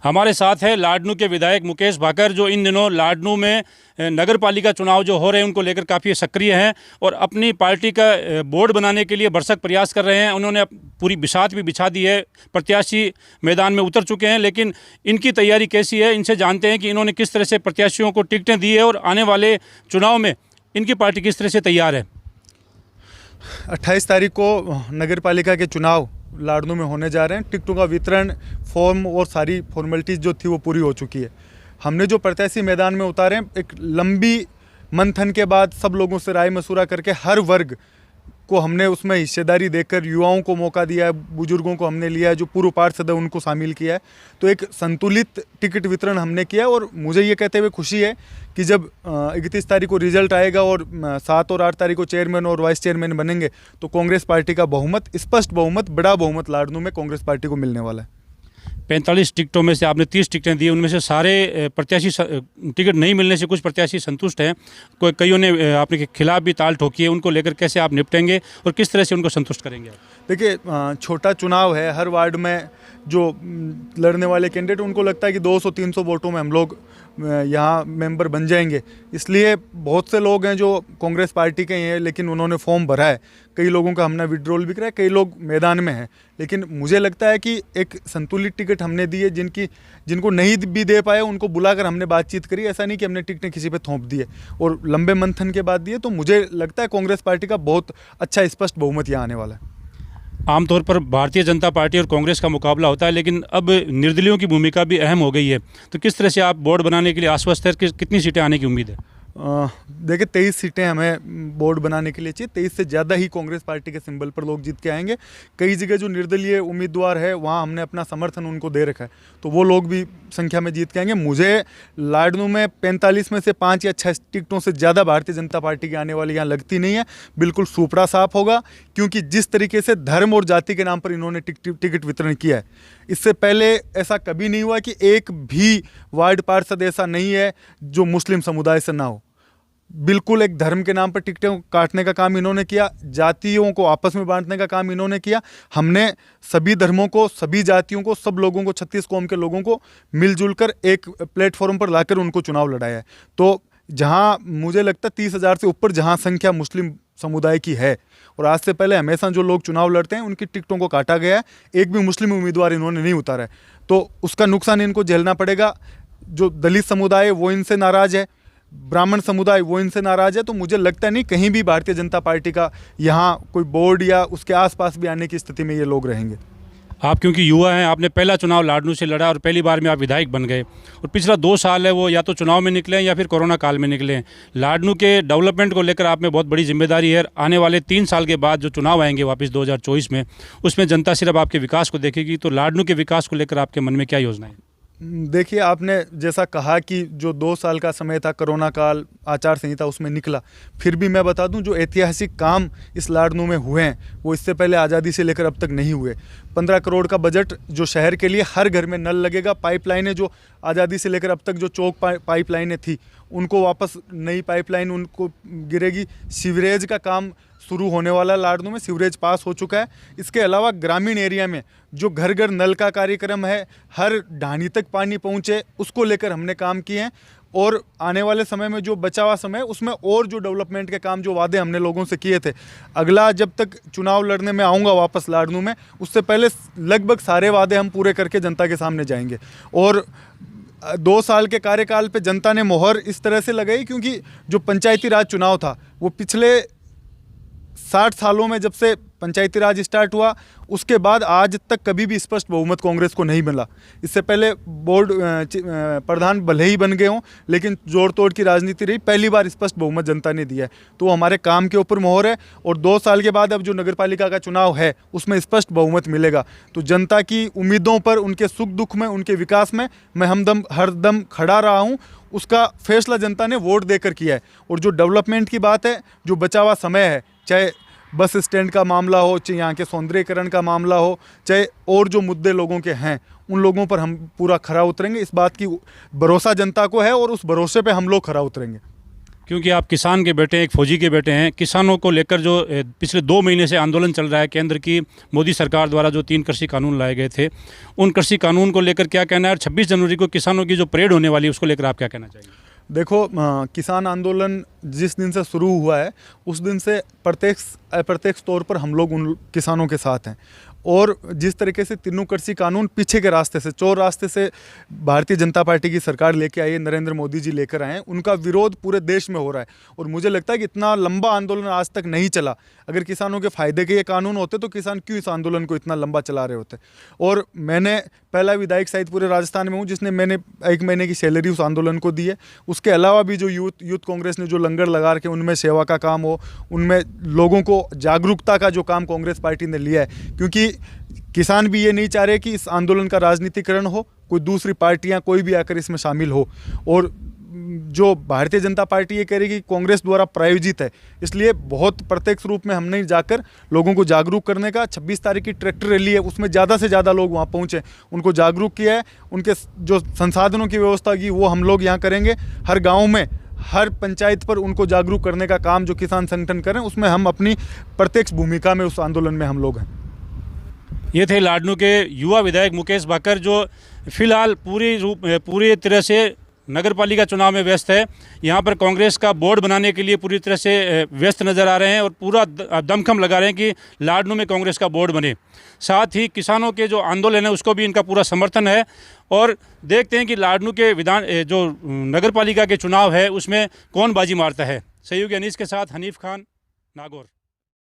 हमारे साथ है लाडनू के विधायक मुकेश भाकर, जो इन दिनों लाडनू में नगर पालिका चुनाव जो हो रहे हैं उनको लेकर काफ़ी सक्रिय हैं और अपनी पार्टी का बोर्ड बनाने के लिए भरसक प्रयास कर रहे हैं। उन्होंने पूरी बिसात भी बिछा दी है, प्रत्याशी मैदान में उतर चुके हैं, लेकिन इनकी तैयारी कैसी है, इनसे जानते हैं कि इन्होंने किस तरह से प्रत्याशियों को टिकटें दी है और आने वाले चुनाव में इनकी पार्टी किस तरह से तैयार है। 28 तारीख को नगर पालिका के चुनाव लाडनू में होने जा रहे हैं। टिकटों का वितरण, फॉर्म और सारी फॉर्मेलिटीज़ जो थी वो पूरी हो चुकी है। हमने जो प्रत्याशी मैदान में उतारे हैं, एक लंबी मंथन के बाद सब लोगों से राय मशुरा करके हर वर्ग को हमने उसमें हिस्सेदारी देकर युवाओं को मौका दिया है, बुजुर्गों को हमने लिया है, जो पूर्व पार्षद है उनको शामिल किया है। तो एक संतुलित टिकट वितरण हमने किया और मुझे ये कहते हुए खुशी है कि जब 31 तारीख को रिजल्ट आएगा और 7 और 8 तारीख को चेयरमैन और वाइस चेयरमैन बनेंगे तो कांग्रेस पार्टी का बहुमत, स्पष्ट बहुमत, बड़ा बहुमत लाडनू में कांग्रेस पार्टी को मिलने वाला है। 45 टिकटों में से आपने 30 टिकटें दी, उनमें से सारे प्रत्याशी टिकट नहीं मिलने से कुछ प्रत्याशी संतुष्ट हैं, कईयों ने आपने खिलाफ भी ताल ठोकी है। उनको लेकर कैसे आप निपटेंगे और किस तरह से उनको संतुष्ट करेंगे? देखिए, छोटा चुनाव है, हर वार्ड में जो लड़ने वाले कैंडिडेट उनको लगता है कि 200-300 वोटों में हम लोग यहाँ मेंबर बन जाएंगे, इसलिए बहुत से लोग हैं जो कांग्रेस पार्टी के हैं लेकिन उन्होंने फॉर्म भरा है। कई लोगों का हमने विड्रॉल भी कराया, कई लोग मैदान में हैं, लेकिन मुझे लगता है कि एक संतुलित टिकट हमने दी है। जिनको नहीं भी दे पाए उनको बुलाकर हमने बातचीत करी। ऐसा नहीं कि हमने टिकटें किसी पे थोप दी है और लंबे मंथन के बाद दिए। तो मुझे लगता है कांग्रेस पार्टी का बहुत अच्छा स्पष्ट बहुमत यहाँ आने वाला है। आमतौर पर भारतीय जनता पार्टी और कांग्रेस का मुकाबला होता है, लेकिन अब निर्दलीयों की भूमिका भी अहम हो गई है। तो किस तरह से आप बोर्ड बनाने के लिए आश्वस्त है? कितनी सीटें आने की उम्मीद है? देखिए, 23 सीटें हमें बोर्ड बनाने के लिए चाहिए। 23 से ज़्यादा ही कांग्रेस पार्टी के सिंबल पर लोग जीत के आएंगे। कई जगह जो निर्दलीय उम्मीदवार है वहाँ हमने अपना समर्थन उनको दे रखा है, तो वो लोग भी संख्या में जीत के आएंगे। मुझे लाडनू में 45 में से 5 या 6 टिकटों से ज़्यादा भारतीय जनता पार्टी की आने वाली यहाँ लगती नहीं है। बिल्कुल सुपड़ा साफ होगा, क्योंकि जिस तरीके से धर्म और जाति के नाम पर इन्होंने टिकट वितरण किया है, इससे पहले ऐसा कभी नहीं हुआ कि एक भी वार्ड पार्षद ऐसा नहीं है जो मुस्लिम समुदाय से ना हो। बिल्कुल एक धर्म के नाम पर टिकटें काटने का काम इन्होंने किया, जातियों को आपस में बांटने का काम इन्होंने किया। हमने सभी धर्मों को, सभी जातियों को, सब लोगों को, 36 कौम के लोगों को मिलजुल कर एक प्लेटफॉर्म पर लाकर उनको चुनाव लड़ाया है। तो जहां मुझे लगता है 30,000 से ऊपर जहां संख्या मुस्लिम समुदाय की है, और आज से पहले हमेशा जो लोग चुनाव लड़ते हैं उनकी टिकटों को काटा गया है, एक भी मुस्लिम उम्मीदवार इन्होंने नहीं उतारा है, तो उसका नुकसान इनको झेलना पड़ेगा। जो दलित समुदाय है वो इनसे नाराज़ है, ब्राह्मण समुदाय वो इनसे नाराज है। तो मुझे लगता नहीं कहीं भी भारतीय जनता पार्टी का यहाँ कोई बोर्ड या उसके आसपास भी आने की स्थिति में ये लोग रहेंगे। आप क्योंकि युवा हैं, आपने पहला चुनाव लाडनू से लड़ा और पहली बार में आप विधायक बन गए, और पिछला 2 साल है वो या तो चुनाव में निकले हैं या फिर कोरोना काल में निकले हैं। लाडनू के डेवलपमेंट को लेकर आप में बहुत बड़ी जिम्मेदारी है। आने वाले 3 साल के बाद जो चुनाव आएंगे वापस 2024 में, उसमें जनता सिर्फ आपके विकास को देखेगी। तो लाडनू के विकास को लेकर आपके मन में क्या योजना है? देखिए, आपने जैसा कहा कि जो 2 साल का समय था, कोरोना काल, आचार संहिता उसमें निकला, फिर भी मैं बता दूं जो ऐतिहासिक काम इस लाडनू में हुए हैं वो इससे पहले आज़ादी से लेकर अब तक नहीं हुए। 15 करोड़ का बजट जो शहर के लिए, हर घर में नल लगेगा। पाइपलाइनें जो आज़ादी से लेकर अब तक जो चौक पाइपलाइनें थी उनको वापस नई पाइपलाइन उनको गिरेगी। सीवरेज का काम शुरू होने वाला लाडनू में, सीवरेज पास हो चुका है। इसके अलावा ग्रामीण एरिया में जो घर घर नल का कार्यक्रम है, हर ढाणी तक पानी पहुंचे, उसको लेकर हमने काम किए हैं। और आने वाले समय में जो बचा हुआ समय उसमें और जो डेवलपमेंट के काम, जो वादे हमने लोगों से किए थे, अगला जब तक चुनाव लड़ने में आऊँगा वापस लाडनू में, उससे पहले लगभग सारे वादे हम पूरे करके जनता के सामने जाएंगे। और 2 साल के कार्यकाल पे जनता ने मोहर इस तरह से लगाई, क्योंकि जो पंचायती राज चुनाव था वो पिछले 60 सालों में, जब से पंचायती राज स्टार्ट हुआ उसके बाद आज तक कभी भी स्पष्ट बहुमत कांग्रेस को नहीं मिला। इससे पहले बोर्ड प्रधान भले ही बन गए हों, लेकिन जोड़ तोड़ की राजनीति रही, पहली बार स्पष्ट बहुमत जनता ने दिया है। तो हमारे काम के ऊपर मोहर है। और 2 साल के बाद अब जो नगर पालिका का चुनाव है उसमें स्पष्ट बहुमत मिलेगा। तो जनता की उम्मीदों पर, उनके सुख दुख में, उनके विकास में मैं हरदम खड़ा रहा हूँ। उसका फैसला जनता ने वोट देकर किया है। और जो डेवलपमेंट की बात है, जो बचा हुआ समय है, चाहे बस स्टैंड का मामला हो, चाहे यहाँ के सौंदर्यीकरण का मामला हो, चाहे और जो मुद्दे लोगों के हैं, उन लोगों पर हम पूरा खरा उतरेंगे। इस बात की भरोसा जनता को है और उस भरोसे पे हम लोग खरा उतरेंगे। क्योंकि आप किसान के बेटे हैं, एक फौजी के बेटे हैं, किसानों को लेकर जो पिछले 2 महीने से आंदोलन चल रहा है, केंद्र की मोदी सरकार द्वारा जो 3 कृषि कानून लाए गए थे, उन कृषि कानून को लेकर क्या कहना है, और 26 जनवरी को किसानों की जो परेड होने वाली है उसको लेकर आप क्या कहना चाहिए? देखो, किसान आंदोलन जिस दिन से शुरू हुआ है उस दिन से अप्रत्यक्ष तौर पर हम लोग उन किसानों के साथ हैं। और जिस तरीके से तीनों कृषि कानून पीछे के रास्ते से, चोर रास्ते से भारतीय जनता पार्टी की सरकार लेके आई है, नरेंद्र मोदी जी लेकर आए हैं, उनका विरोध पूरे देश में हो रहा है। और मुझे लगता है कि इतना लंबा आंदोलन आज तक नहीं चला। अगर किसानों के फायदे के ये कानून होते तो किसान क्यों इस आंदोलन को इतना लंबा चला रहे होते। और मैंने पहला विधायक शायद पूरे राजस्थान में हूँ जिसने मैंने 1 महीने की सैलरी उस आंदोलन को दी है। उसके अलावा भी जो यूथ कांग्रेस ने जो लंगर लगा के उनमें सेवा का काम हो, उनमें लोगों को जागरूकता का जो काम कांग्रेस पार्टी ने लिया है, क्योंकि किसान भी ये नहीं चाह रहे कि इस आंदोलन का राजनीतिकरण हो, कोई दूसरी पार्टियां कोई भी आकर इसमें शामिल हो। और जो भारतीय जनता पार्टी ये कह रही है कि कांग्रेस द्वारा प्रायोजित है, इसलिए बहुत प्रत्यक्ष रूप में हमने जाकर लोगों को जागरूक करने का 26 तारीख की ट्रैक्टर रैली है, उसमें ज़्यादा से ज़्यादा लोग वहाँ पहुँचे, उनको जागरूक किया है। उनके जो संसाधनों की व्यवस्था की वो हम लोग यहाँ करेंगे। हर गाँव में, हर पंचायत पर उनको जागरूक करने का काम जो किसान संगठन करें, उसमें हम अपनी प्रत्यक्ष भूमिका में उस आंदोलन में हम लोग हैं। ये थे लाडनू के युवा विधायक मुकेश भाकर, जो फिलहाल पूरी तरह से नगर पालिका चुनाव में व्यस्त है। यहाँ पर कांग्रेस का बोर्ड बनाने के लिए पूरी तरह से व्यस्त नज़र आ रहे हैं और पूरा दमखम लगा रहे हैं कि लाडनू में कांग्रेस का बोर्ड बने। साथ ही किसानों के जो आंदोलन है उसको भी इनका पूरा समर्थन है। और देखते हैं कि लाडनू के जो नगर पालिका के चुनाव है उसमें कौन बाजी मारता है। सहयोगी अनीस के साथ हनीफ खान, नागौर।